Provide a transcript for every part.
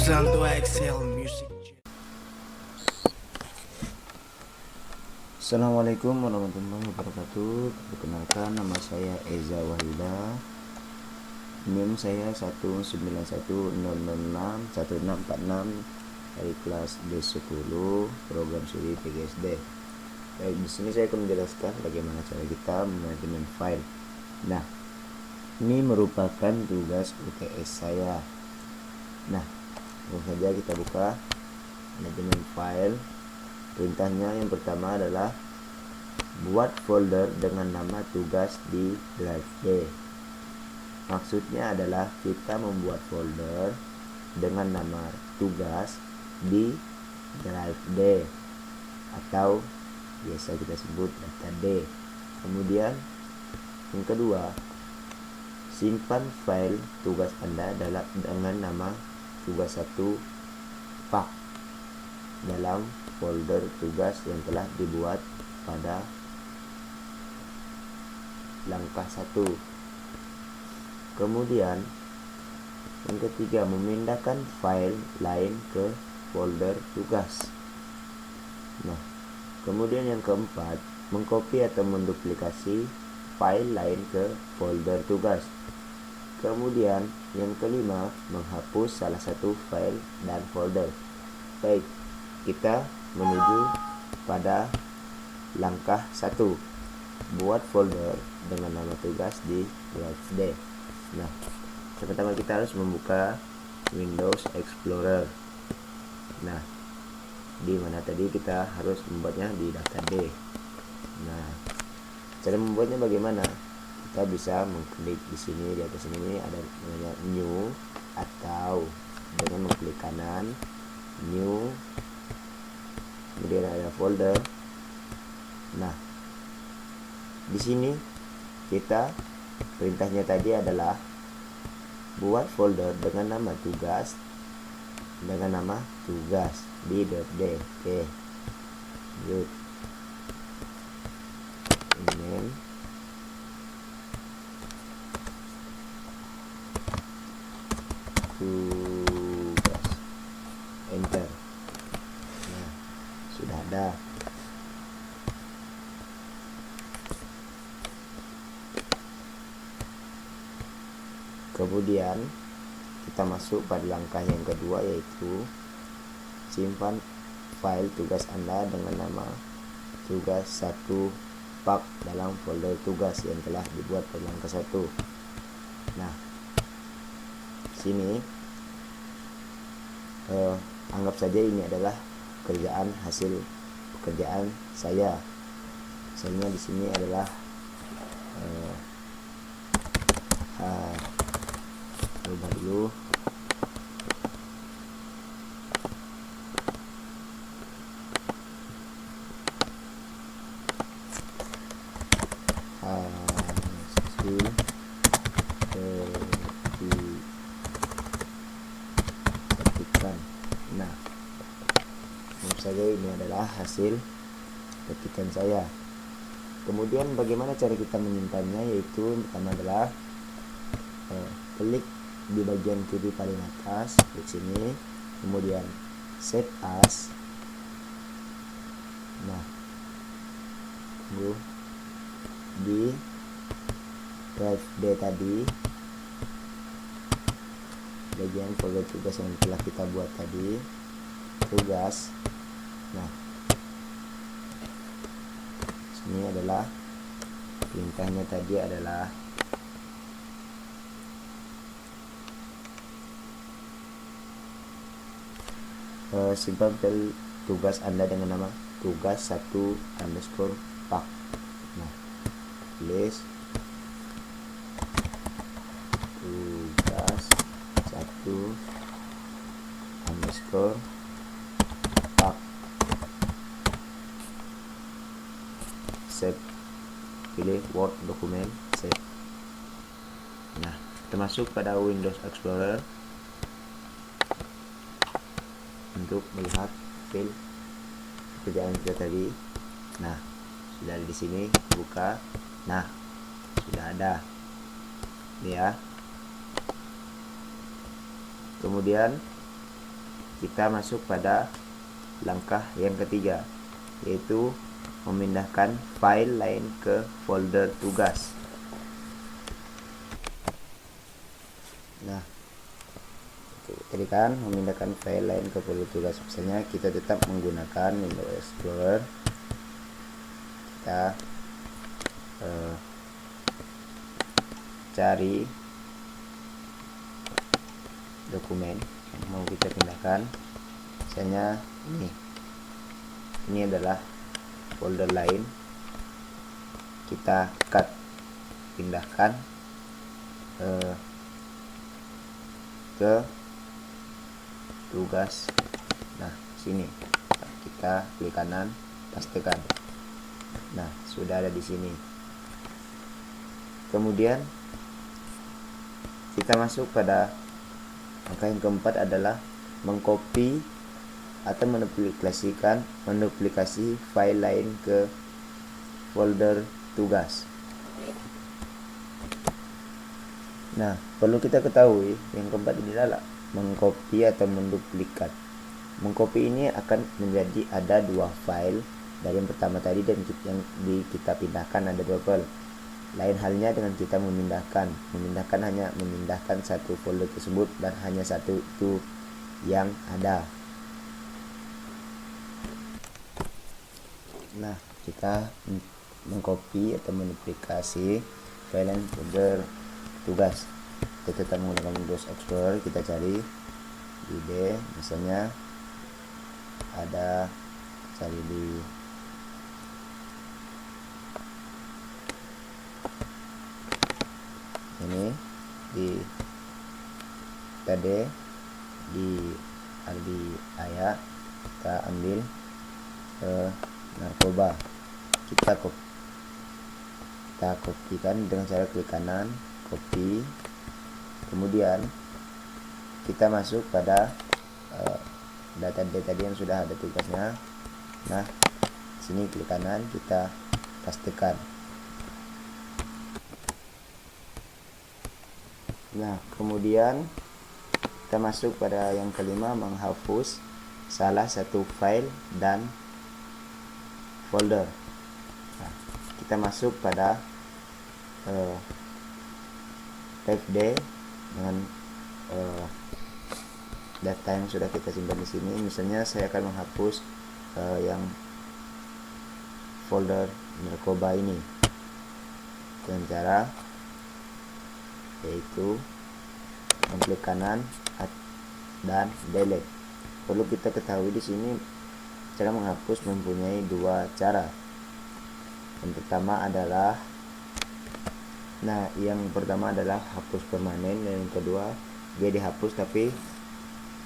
Santo Excel Music. Assalamualaikum warahmatullahi wabarakatuh. Perkenalkan, nama saya Eza Wahida. NIM saya 191006146 dari kelas D10 program studi PGSD. Baik, di sini saya akan menjelaskan bagaimana cara kita manajemen file. Nah, ini merupakan tugas UTS saya. Nah, langsung saja kita buka manajemen file. Perintahnya yang pertama adalah buat folder dengan nama tugas di drive D. Maksudnya adalah kita membuat folder dengan nama tugas di drive D atau biasa kita sebut data D. Kemudian yang kedua, simpan file tugas Anda dengan nama tugas 1 pak dalam folder tugas yang telah dibuat pada langkah 1. Kemudian yang ketiga, memindahkan file lain ke folder tugas. Nah, kemudian yang keempat, mengcopy atau menduplikasi file lain ke folder tugas. Kemudian yang kelima, menghapus salah satu file dan folder. Baik, kita menuju pada langkah 1, buat folder dengan nama tugas di drive D. Nah, pertama kita harus membuka Windows Explorer. Nah, di mana tadi kita harus membuatnya di data D. Nah, cara membuatnya bagaimana? Kita bisa mengklik di sini, di atas ini ada namanya new, atau dengan mengklik kanan new, kemudian ada folder. Nah, di sini kita perintahnya tadi adalah buat folder dengan nama tugas di drive D. Oke, lanjut. Email. Tugas. Enter. Nah, sudah ada. Kemudian kita masuk pada langkah yang kedua, yaitu simpan file tugas Anda dengan nama tugas 1 pak dalam folder tugas yang telah dibuat pada langkah 1. Nah, sini anggap saja ini adalah hasil pekerjaan saya. Misalnya di sini adalah coba dulu. Hasil ketikan. Nah, tentu saja ini adalah hasil ketikan saya. Kemudian bagaimana cara kita menyimpannya? Yaitu pertama adalah klik di bagian kiri paling atas, di sini, kemudian save as. Nah, di drive D tadi, bagian folder tugas yang telah kita buat tadi, tugas. Nah, sini adalah perintahnya tadi adalah simpan file tugas Anda dengan nama tugas 1 underscore pak. Nah, tulis tugas 1 underscore pak. Save, pilih Word dokumen, save. Nah, kita masuk pada Windows Explorer untuk melihat file pekerjaan kita tadi. Nah, sudah ada di sini, buka. Nah, sudah ada ini ya. Kemudian kita masuk pada langkah yang ketiga, yaitu memindahkan file lain ke folder tugas. Nah, tadi kan memindahkan file lain ke folder tugas, misalnya kita tetap menggunakan Windows Explorer, kita cari dokumen yang mau kita pindahkan, misalnya ini adalah folder lain, kita cut, pindahkan ke tugas. Nah, sini kita klik kanan, pastekan. Nah, sudah ada di sini. Kemudian kita masuk pada langkah yang keempat, adalah mengcopy atau menduplikasi file lain ke folder tugas. Nah, perlu kita ketahui yang keempat ini adalah mengcopy atau menduplikat. Mengcopy ini akan menjadi ada dua file dari yang pertama tadi, dan yang kita pindahkan ada dua file. Lain halnya dengan kita memindahkan hanya memindahkan satu folder tersebut dan hanya satu itu yang ada. Nah, kita mengcopy atau menduplikasi file folder tugas. Kita tetap menggunakan Windows Explorer, kita cari ide, misalnya ada, cari di ini, di tadi di Aldi Ayah, kita ambil narkoba, kita kopikan dengan cara klik kanan, copy. Kemudian kita masuk pada data tadi yang sudah ada tugasnya. Nah, sini klik kanan, kita pastekan. Nah, kemudian kita masuk pada yang kelima, menghapus salah satu file dan folder. Nah, kita masuk pada fd dengan data yang sudah kita simpan di sini. Misalnya saya akan menghapus yang folder narkoba ini dengan cara yaitu klik kanan dan delete. Perlu kita ketahui di sini cara menghapus mempunyai dua cara. Yang pertama adalah hapus permanen, dan yang kedua dia dihapus tapi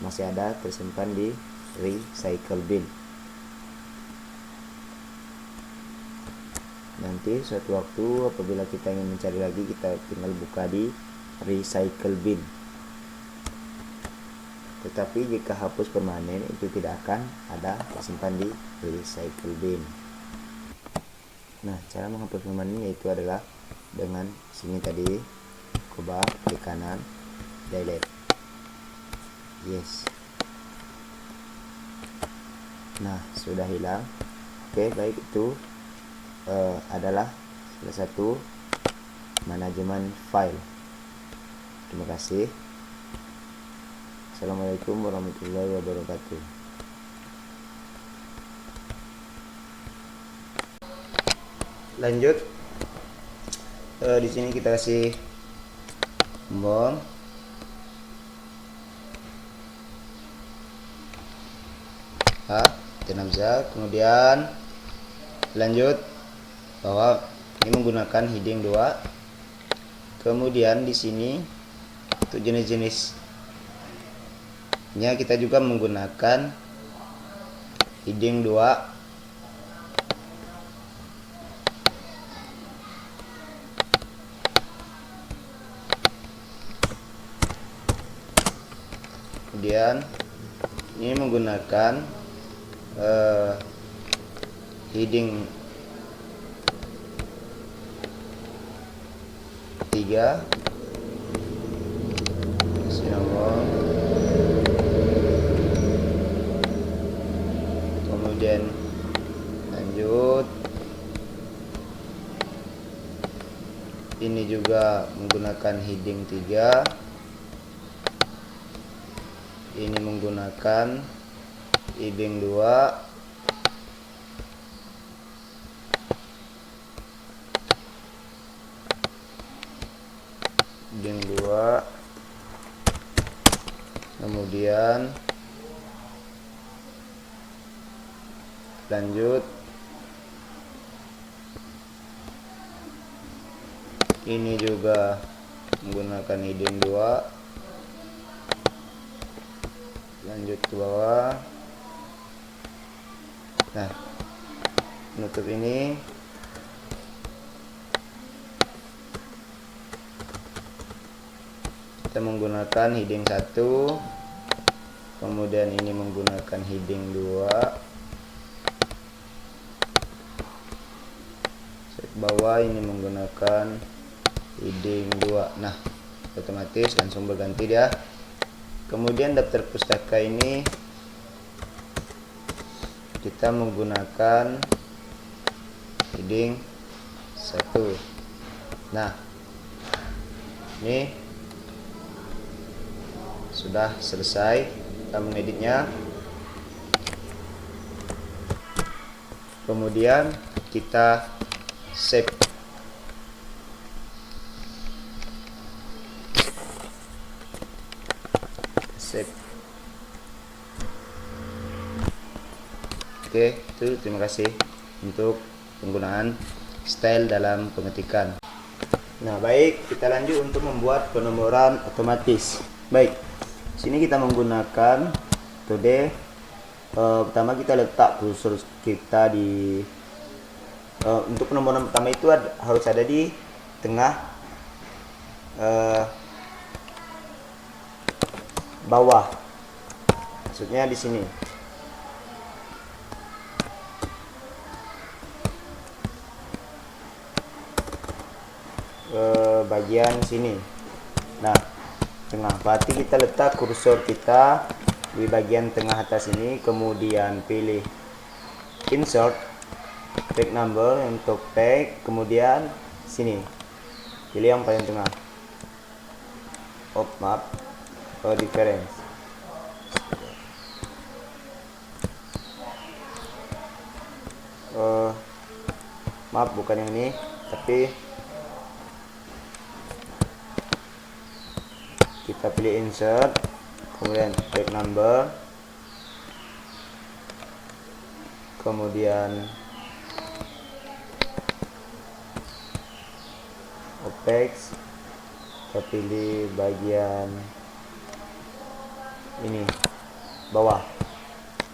masih ada tersimpan di recycle bin. Nanti suatu waktu apabila kita ingin mencari lagi, kita tinggal buka di recycle bin. Tetapi jika hapus permanen itu tidak akan ada tersimpan di recycle bin. Nah, cara menghapus permanen yaitu adalah dengan sini tadi, coba klik kanan, delete. Yes. Nah, sudah hilang. Oke, baik, itu adalah salah satu manajemen file. Terima kasih. Assalamualaikum warahmatullahi wabarakatuh. Lanjut, di sini kita kasih bom. Tenabza. Kemudian lanjut bahwa ini menggunakan heading 2. Kemudian di sini untuk jenis-jenisnya kita juga menggunakan heading 2. Kemudian ini menggunakan heading 3, Ini juga menggunakan heading 3. Ini menggunakan heading 2. Heading 2. Kemudian lanjut, ini juga menggunakan heading 2. Lanjut ke bawah. Nah, penutup ini kita menggunakan heading 1, kemudian ini menggunakan heading 2. Bawah ini menggunakan heading 2. Nah, otomatis langsung berganti dia. Kemudian daftar pustaka ini kita menggunakan heading 1. Nah, ini sudah selesai kita mengeditnya. Kemudian kita save. Oke, itu terima kasih untuk penggunaan style dalam pengetikan. Nah, baik, kita lanjut untuk membuat penomoran otomatis. Baik, sini kita menggunakan metode pertama, kita letak kursor kita di untuk penomoran pertama itu harus ada di tengah bawah, maksudnya di sini. Bagian sini. Nah, tengah, berarti kita letak kursor kita di bagian tengah atas ini, kemudian pilih insert page number untuk page, kemudian sini pilih yang paling tengah, map difference. Maaf, bukan yang ini, tapi kita pilih insert, kemudian page number, kemudian opaque, kita pilih bagian ini bawah.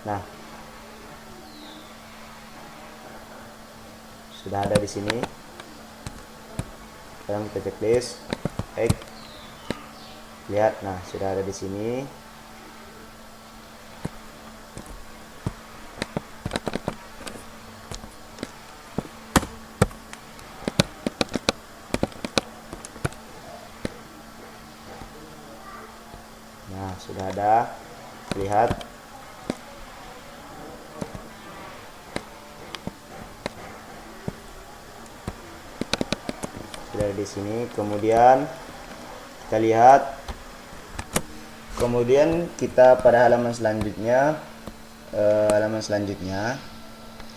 Nah, sudah ada di sini. Sekarang kita checklist, lihat, nah sudah ada di sini. Nah, sudah ada, lihat. Sudah ada di sini. Kemudian kita lihat. Kemudian kita pada halaman selanjutnya,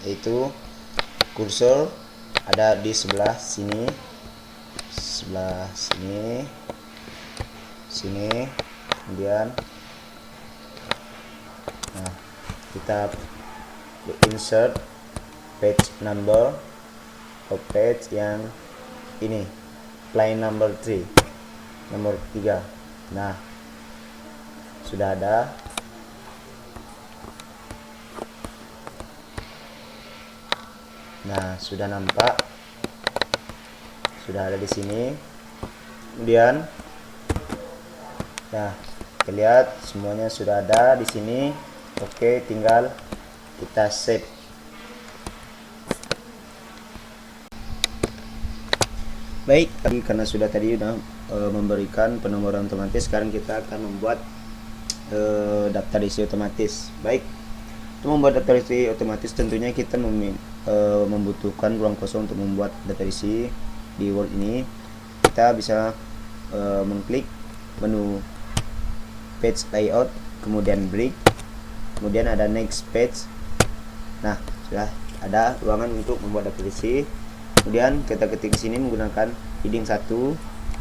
yaitu kursor ada di sebelah sini, kemudian nah, kita insert page number of page yang ini, line number 3, nomor 3. Nah, sudah ada. Nah, sudah nampak, sudah ada di sini. Kemudian, nah, kita lihat semuanya sudah ada di sini. Oke, tinggal kita save. Baik, karena sudah tadi memberikan penomoran otomatis, sekarang kita akan membuat daftar isi otomatis. Baik, untuk membuat daftar isi otomatis tentunya kita membutuhkan ruang kosong untuk membuat daftar isi di Word ini. kita bisa mengklik menu page layout, kemudian break, kemudian ada next page. Nah, sudah ada ruangan untuk membuat aplikasi. Kemudian kita ketik di sini menggunakan heading 1.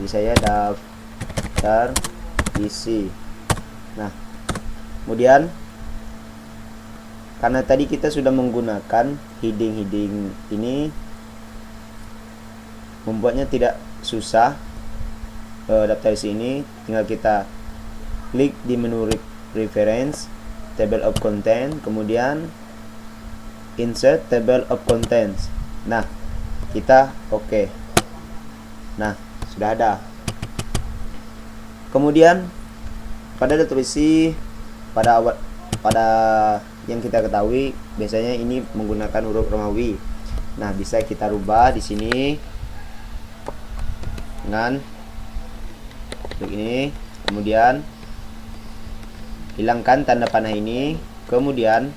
Jadi saya daftar isi. Nah, kemudian karena tadi kita sudah menggunakan heading ini, membuatnya tidak susah. Daftar isi ini tinggal kita klik di menu reference, table of content, kemudian insert table of contents. Nah, kita oke. Nah, sudah ada. Kemudian pada daftar isi pada yang kita ketahui biasanya ini menggunakan huruf Romawi. Nah, bisa kita rubah di sini dengan begini. Kemudian hilangkan tanda panah ini, kemudian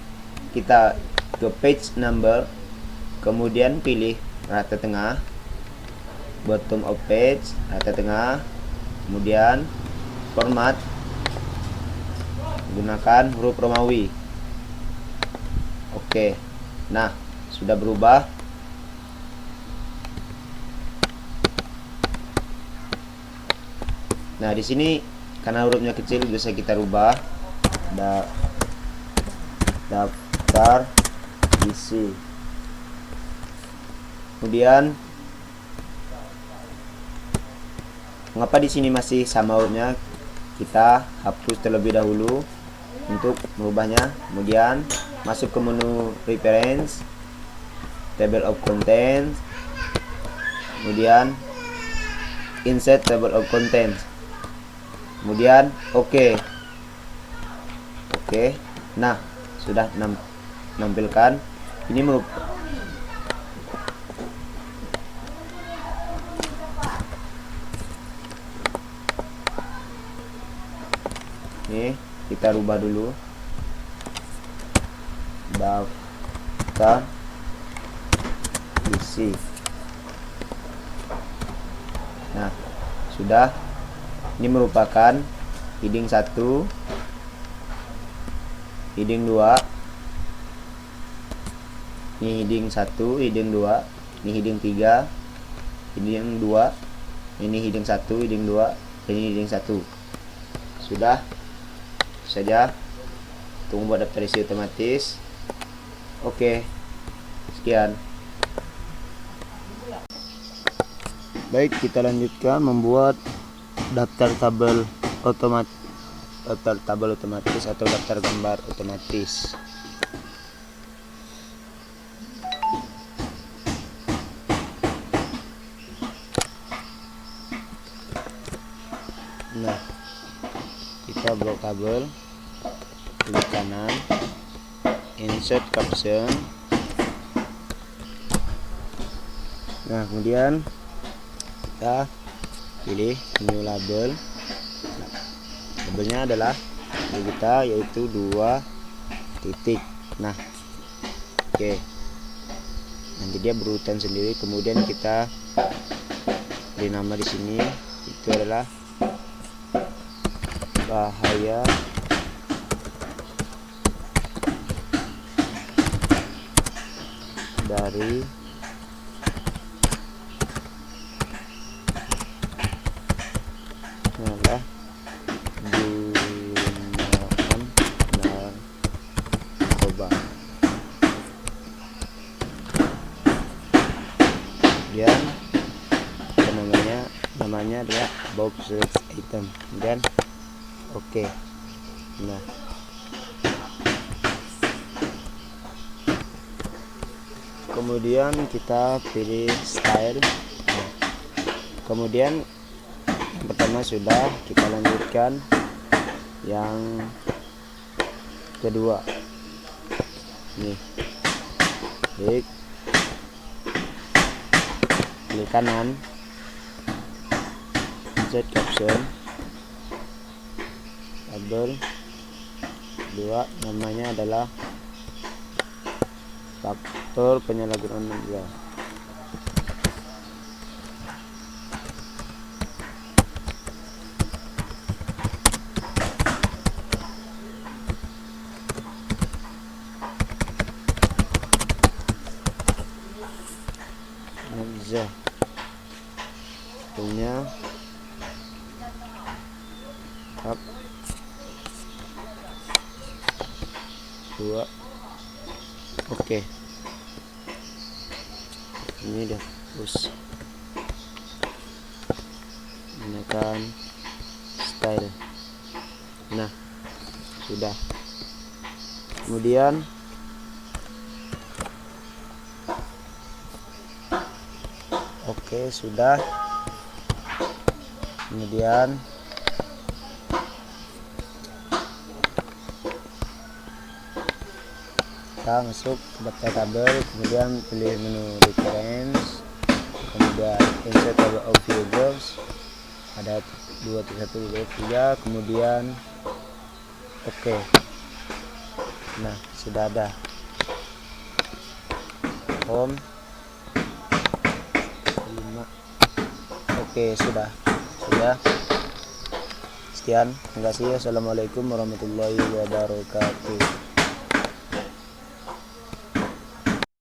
kita ke page number, kemudian pilih rata tengah, bottom of page, rata tengah, kemudian format gunakan huruf Romawi. Oke. Nah, sudah berubah. Nah, di sini karena hurufnya kecil bisa kita rubah daftar isi. Kemudian mengapa di sini masih sama hurufnya, kita hapus terlebih dahulu untuk merubahnya. Kemudian masuk ke menu reference, table of contents, kemudian insert table of contents, kemudian oke. Nah, sudah menampilkan ini Nih, kita rubah dulu. Daftar isi. Nah, sudah. Ini merupakan heading 1, heading 2. Ini heading 1, heading 2, ini heading 3, heading 2, ini heading 1, heading 2, ini heading 1. Sudah saja untuk membuat daftar isi otomatis. Oke, sekian. Baik, kita lanjutkan membuat daftar tabel otomatis atau daftar gambar otomatis. Nah, kita blok tabel, klik kanan, insert caption. Nah, kemudian kita pilih new label. Labelnya adalah kita, yaitu 2 titik. Nah, oke. Nanti dia berurutan sendiri. Kemudian kita beri nama di sini, itu adalah bahaya dari adalah gunakan narkoba. Kemudian namanya adalah box item. Kemudian oke. Nah, kemudian kita pilih style. Nah, kemudian yang pertama sudah, kita lanjutkan yang kedua. Nih, klik kanan, insert caption, tabel 2, namanya adalah faktor penyalahgunaan media. Satunya up, 2. Oke, ini udah push, menekan style. Nah, sudah. Kemudian oke, sudah. Kemudian kita masuk ke daftar tabel, kemudian pilih menu reference, kemudian insert table of variables, ada 2, 1, 2, 3, kemudian oke. Nah, sudah ada home 5. Oke, sudah. Sekian, terima kasih. Assalamualaikum warahmatullahi wabarakatuh.